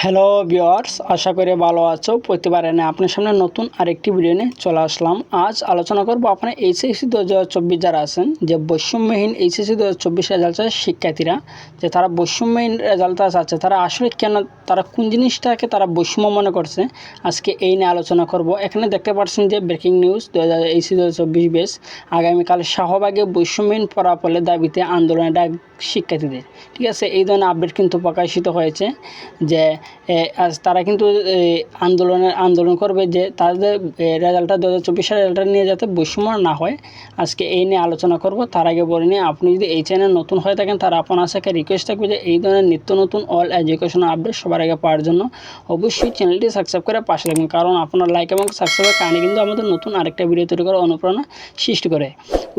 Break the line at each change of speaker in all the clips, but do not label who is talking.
Hello viewers, আশা করি ভালো আছো। প্রতিবারে না আপনার সামনে নতুন আরেকটি ভিডিও নিয়ে চলে আসলাম। আজ আলোচনা করব আপনার এইচএসসি 2024 যারা আছেন, যে বৈষম্যহীন এইচএসসি 2024 রেজাল্টের শিক্ষার্থীরা, যে তারা বৈষম্যহীন রেজাল্টটা চাচ্ছে, তারা আসলে কেন, তারা কোন জিনিসটাকে তারা বৈষম্য মনে করছে, আজকে এই নিয়ে আলোচনা করব। এখানে দেখতে পাচ্ছেন যে ব্রেকিং নিউজ, এইচএসসি 2024 বেস আগামীকাল শাহবাগে বৈষম্যহীন ফলাফলের দাবিতে আন্দোলনের ডাক শিক্ষার্থীদের। ঠিক আছে, এই ধরনের আপডেট কিন্তু প্রকাশিত হয়েছে যে আজ তারা কিন্তু আন্দোলন করবে, যে তাদের রেজাল্টটা 2024 সালের রেজাল্টটা নিয়ে যাতে বৈষম্য না হয়। আজকে এই নিয়ে আলোচনা করব। তার আগে বলে নিই, আপনি যদি এই চ্যানেল নতুন হয়ে থাকেন, তারা আপনার কাছে রিকোয়েস্ট থাকবে যে এই ধরনের নিত্য নতুন অল এডুকেশন আপডেট সবার আগে পাওয়ার জন্য অবশ্যই চ্যানেলটি সাবস্ক্রাইব করে পাশে থাকবেন, কারণ আপনার লাইক এবং সাবস্ক্রাইবের কারণে কিন্তু আমাদের নতুন আরেকটা ভিডিও তৈরি করার অনুপ্রেরণা সৃষ্টি করে।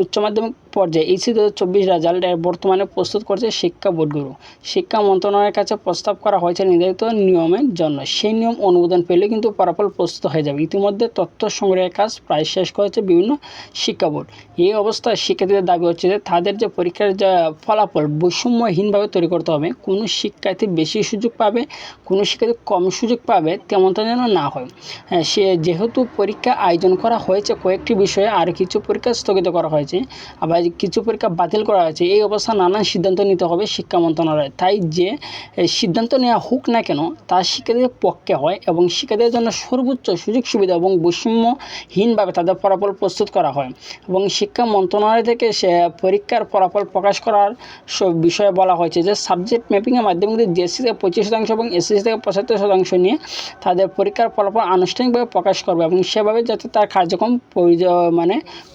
উচ্চ মাধ্যমিক পর্যায়ে এইচএসসি 2024 রেজাল্ট বর্তমানে প্রস্তুত করছে শিক্ষা বোর্ডগুলো। শিক্ষা মন্ত্রণালয়ের কাছে প্রস্তাব করা হয়েছে নির্ধারিত নিয়মের জন্য। সেই নিয়ম অনুমোদন পেলে কিন্তু ফলাফল প্রস্তুত হয়ে যাবে। ইতিমধ্যে তথ্য সংগ্রহের কাজ প্রায় শেষ করেছে বিভিন্ন শিক্ষা বোর্ড। এই অবস্থায় শিক্ষার্থীদের দাবি হচ্ছে যে তাদের যে পরীক্ষার যা ফলাফল বৈষম্যহীনভাবে তৈরি করতে হবে। কোনো শিক্ষার্থী বেশি সুযোগ পাবে, কোনো শিক্ষার্থী কম সুযোগ পাবে, তেমনটা যেন না হয়। সে যেহেতু পরীক্ষা আয়োজন করা হয়েছে কয়েকটি বিষয়ে, আর কিছু পরীক্ষা স্থগিত করা হয়েছে, আবার কিছু পরীক্ষা বাতিল করা হয়েছে। এই অবস্থা নানান সিদ্ধান্ত নিতে হবে শিক্ষা মন্ত্রণালয়। তাই যে সিদ্ধান্ত নেওয়া হোক না কেন, তা শিক্ষার্থীদের পক্ষে হয় এবং শিক্ষার্থীদের জন্য সর্বোচ্চ সুযোগ সুবিধা এবং বৈষম্যহীনভাবে তাদের ফলাফল প্রস্তুত করা হয়। এবং শিক্ষা মন্ত্রণালয় থেকে সে পরীক্ষার ফলাফল প্রকাশ করার বিষয়ে বলা হয়েছে যে সাবজেক্ট ম্যাপিংয়ের মাধ্যমে জেএসসি থেকে 25% এবং এসএসসি থেকে 75% নিয়ে তাদের পরীক্ষার ফলাফল আনুষ্ঠানিকভাবে প্রকাশ করবে, এবং সেভাবে যাতে তার কার্যক্রম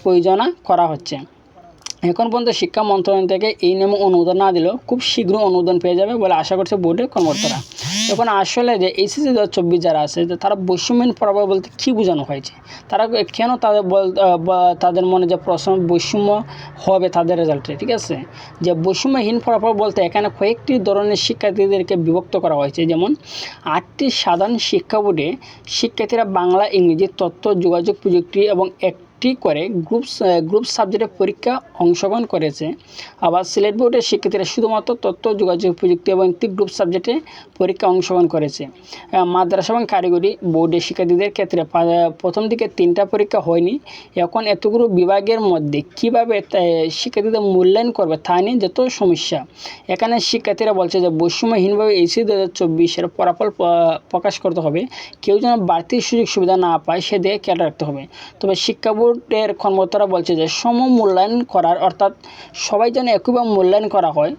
প্রয়োজনা করা হচ্ছে। এখন পর্যন্ত শিক্ষা মন্ত্রণালয় থেকে এই নিয়মে অনুমোদন না দিলেও খুব শীঘ্র অনুমোদন পেয়ে যাবে বলে আশা করছে বোর্ডের কর্মকর্তারা। এখন আসলে যে এইচএসসি 2024 যারা আছে, যে তারা বৈষম্যহীন ফলাফল বলতে কী বোঝানো হয়েছে, তারা কেন তাদের মনে যে প্রশ্ন বৈষম্য হবে তাদের রেজাল্টে। ঠিক আছে, যে বৈষম্যহীন ফলাফল বলতে এখানে কয়েকটি ধরনের শিক্ষার্থীদেরকে বিভক্ত করা হয়েছে। যেমন 8টি সাধারণ শিক্ষা বোর্ডে শিক্ষার্থীরা বাংলা, ইংরেজি, তথ্য যোগাযোগ প্রযুক্তি এবং করে গ্রুপ সাবজেক্টে পরীক্ষা অংশগ্রহণ করেছে। আবার সিলেট বোর্ডের শিক্ষার্থীরা শুধুমাত্র তথ্য যোগাযোগ প্রযুক্তি এবং একটি গ্রুপ সাবজেক্টে পরীক্ষা অংশগ্রহণ করেছে। মাদ্রাসা এবং কারিগরি বোর্ডের শিক্ষার্থীদের ক্ষেত্রে প্রথম দিকে 3টা পরীক্ষা হয়নি। এখন এতগুলো বিভাগের মধ্যে কীভাবে শিক্ষার্থীদের মূল্যায়ন করবে তা নিয়ে যত সমস্যা। এখানে শিক্ষার্থীরা বলছে যে বৈষম্যহীনভাবে এইচএসসি 2024 ফলাফল প্রকাশ করতে হবে। কেউ যেন বাড়তি সুযোগ সুবিধা না পায় সেদিকে খেয়াল রাখতে হবে। তবে শিক্ষা বোর্ডের কর্মকর্তারা বলছে যে মূল্যায়ন করার, অর্থাৎ সবাই যেন একইভাবে মূল্যায়ন করা হয়,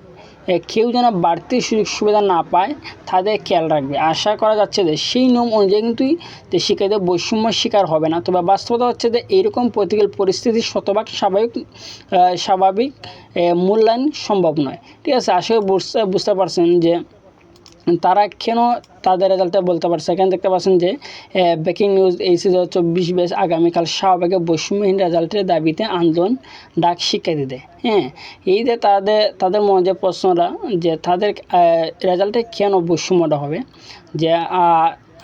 কেউ যেন বাড়তি সুযোগ সুবিধা না পায় তাদের খেয়াল রাখবে। আশা করা যাচ্ছে যে সেই নিয়ম অনুযায়ী কিন্তু শিক্ষার্থীদের বৈষম্য শিকার হবে না। তবে বাস্তবতা হচ্ছে যে এইরকম প্রতিকূল পরিস্থিতি শতভাগ স্বাভাবিক মূল্যায়ন সম্ভব নয়। ঠিক আছে, আশা বুঝতে পারছেন যে তারা কেন তাদের রেজাল্টে বলতে পারছে। এখানে দেখতে পাচ্ছেন যে ব্রেকিং নিউজ, এইচএসসি 2024 বেস আগামীকাল শাহবাগে বৈষম্যহীন রেজাল্টের দাবিতে আন্দোলন ডাক শিক্ষার্থীদের। এই যে তাদের মনে যে প্রশ্নটা, যে তাদের রেজাল্টে কেন বৈষম্যটা হবে, যে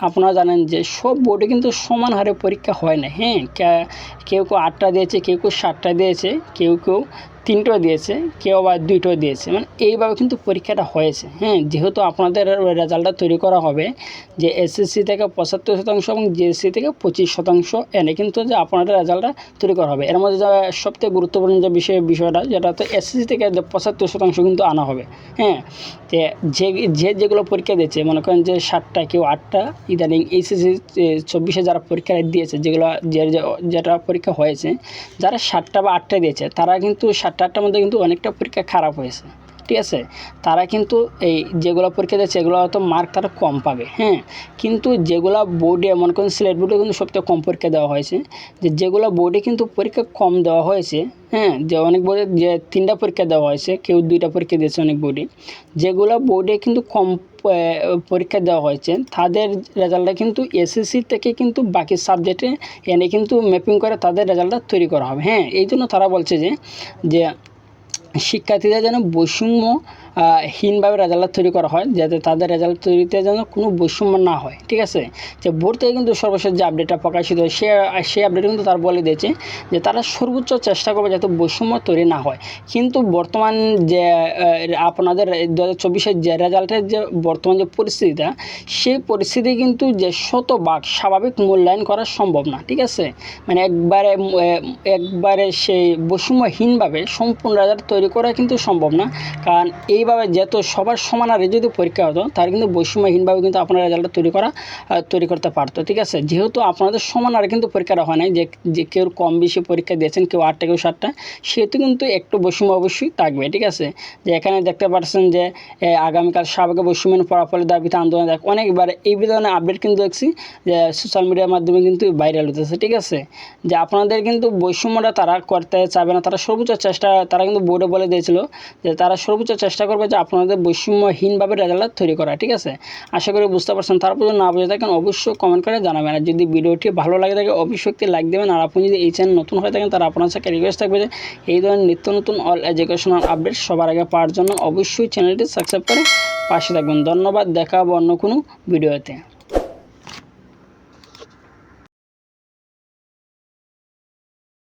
আপনারা জানেন যে সব বোর্ডে কিন্তু সমান হারে পরীক্ষা হয় না। কেউ 8টা দিয়েছে, কেউ 7টা দিয়েছে, কেউ 3টো দিয়েছে, কেউ আবার 2টো দিয়েছে। মানে এইভাবে কিন্তু পরীক্ষাটা হয়েছে। যেহেতু আপনাদের রেজাল্টটা তৈরি করা হবে যে এসএসসি থেকে 75% এবং জিএসসি থেকে 25% এনে কিন্তু যে আপনাদের রেজাল্টটা তৈরি করা হবে। এর মধ্যে সবথেকে গুরুত্বপূর্ণ যে বিষয়টা, যেটা তো এসএসসি থেকে 75% কিন্তু আনা হবে। যেগুলো পরীক্ষা দিয়েছে, মনে করেন যে 7টা, কেউ 8টা, ইদানিং এইচএসসি 24 যারা পরীক্ষা দিয়েছে, যেটা পরীক্ষা হয়েছে, যারা 7টা বা 8টা দিয়েছে, তারা কিন্তু 7-8টার মধ্যে কিন্তু অনেকটা পরীক্ষা খারাপ হয়েছে। ঠিক আছে, তারা কিন্তু এই যেগুলো পরীক্ষা দিয়েছে এগুলো হয়তো মার্ক তারা কম পাবে। কিন্তু যেগুলো বোর্ডে, মনে করেন সিলেট বোর্ডে কিন্তু সবথেকে কম পরীক্ষা দেওয়া হয়েছে, যেগুলো বোর্ডে কিন্তু পরীক্ষা কম দেওয়া হয়েছে, যে অনেক বোর্ডে যে 3টা পরীক্ষা দেওয়া হয়েছে, কেউ 2টা পরীক্ষা দিয়েছে অনেক বোর্ডে, যেগুলো বোর্ডে কিন্তু কম পরীক্ষা দেওয়া হয়েছে, তাদের রেজাল্টটা কিন্তু এসএসসি থেকে কিন্তু বাকি সাবজেক্টে এনে কিন্তু ম্যাপিং করে তাদের রেজাল্টটা তৈরি করা হবে। এই জন্য তারা বলছে যে শিক্ষার্থীরা যেন বৈষম্য হীনভাবে রেজাল্ট তৈরি করা হয়, যাতে তাদের রেজাল্ট তৈরিতে যেন কোনো বৈষম্য না হয়। ঠিক আছে, যে বোর্ড থেকে কিন্তু সর্বশেষ যে আপডেটটা প্রকাশিত হয় সেই আপডেট কিন্তু তারা বলে দিয়েছে যে তারা সর্বোচ্চ চেষ্টা করবে যাতে বৈষম্য তৈরি না হয়। কিন্তু বর্তমান যে আপনাদের 2024-এর যে রেজাল্টের যে বর্তমান যে পরিস্থিতিটা, সেই পরিস্থিতি কিন্তু যে শতভাগ স্বাভাবিক মূল্যায়ন করা সম্ভব না। ঠিক আছে, মানে একবারে সেই বৈষম্যহীনভাবে সম্পূর্ণ রেজাল্ট তৈরি করা কিন্তু সম্ভব না, কারণ এইভাবে যেহেতু সবার সমান হারে যদি পরীক্ষা হতো তার কিন্তু বৈষম্যহীনভাবে কিন্তু আপনার রেজাল্টটা তৈরি করতে পারতো। ঠিক আছে, যেহেতু আপনাদের সমান হারে কিন্তু পরীক্ষাটা হয় নাই, যে কেউ কম বেশি পরীক্ষা দিয়েছেন, কেউ 8টা কেউ 7টা, সেহেতু কিন্তু একটু বৈষম্য অবশ্যই থাকবে। ঠিক আছে, যে এখানে দেখতে পাচ্ছেন যে আগামীকাল সাবেক বৈষম্য ফলাফলের দাবিতে আন্দোলন অনেকবার এই ধরনের আপডেট কিন্তু দেখছি যে সোশ্যাল মিডিয়ার মাধ্যমে কিন্তু ভাইরাল হতেছে। ঠিক আছে, যে আপনাদের কিন্তু বৈষম্যটা তারা করতে চাবে না, তারা সর্বোচ্চ চেষ্টা, তারা কিন্তু বোর্ডে বলে দিয়েছিল যে তারা সর্বোচ্চ চেষ্টা করবে যে আপনাদের বৈষম্যহীনভাবে রেজাল্ট তৈরি করা। ঠিক আছে, আশা করি বুঝতে পারছেন। তারপর যদি না বুঝে থাকেন অবশ্যই কমেন্ট করে জানাবেন, আর যদি ভিডিওটি ভালো লাগে থাকে অবশ্যই একটি লাইক দেবেন। আর আপনি যদি এই চ্যানেল নতুন হয়ে থাকেন তারা আপনার সাথে রিকোয়েস্ট থাকবে যে এই ধরনের নিত্য নতুন অল এডুকেশনাল আপডেট সবার আগে পাওয়ার জন্য অবশ্যই চ্যানেলটি সাবস্ক্রাইব করে পাশে থাকবেন। ধন্যবাদ, দেখা হবে অন্য কোনো ভিডিওতে।